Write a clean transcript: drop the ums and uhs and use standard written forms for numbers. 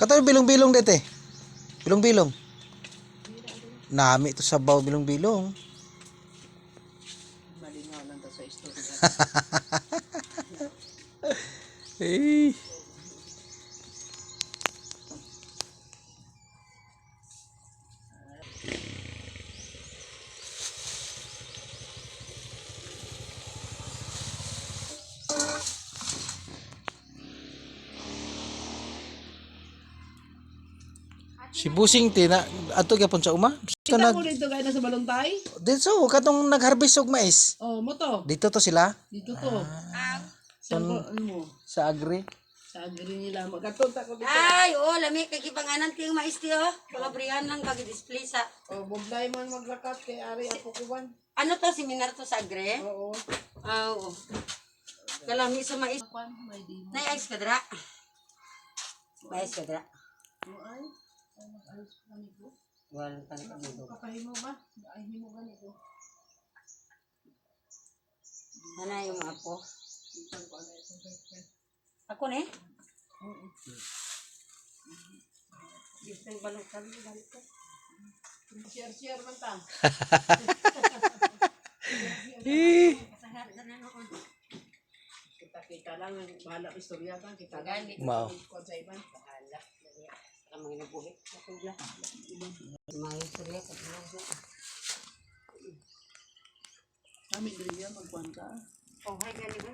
Katabi bilong-bilong dete. Bilong-bilong. Nami to sabaw bilong-bilong. Malingaw lang to sa istorya. Eh. Si Busing tina ato gyapon sa uma. Kita Nag mo dito gaya na sa Baluntay? dito katong nag-harvest og mais. Oh, mo to. Dito to sila Dito to. Saan ko, ano mo? sa agri. Sa agri nila. Magkatunta ko dito. Ay, oo, lami kay gibanganan kay mais ti oh. Palabrihan lang kag display sa. Oh, bublay man maglakat kay Ari ako kuban. Ano to seminar to sa agre? Oo. Ah, oo. Kalami sa mais. Kwan, may di mo. Nay ice kadra. May ice kadra. Ay, mag-ayos pa nito. Walang tangka dito. Kapahimo ba? Ay, himo ganito. Ano yung mga po? Bisan ko ano itong girlfriend. Ako ne? Oo. Bisang balutan balik ko. Share man ta. Kita lang bahala sa istorya ka kita gani. Mao. Ko sa iban. Bahala. Ang mga nabuhi. Nakugla. Mga istorya sa mga. Kami diri magkuan ka. Oh, hay gani ba?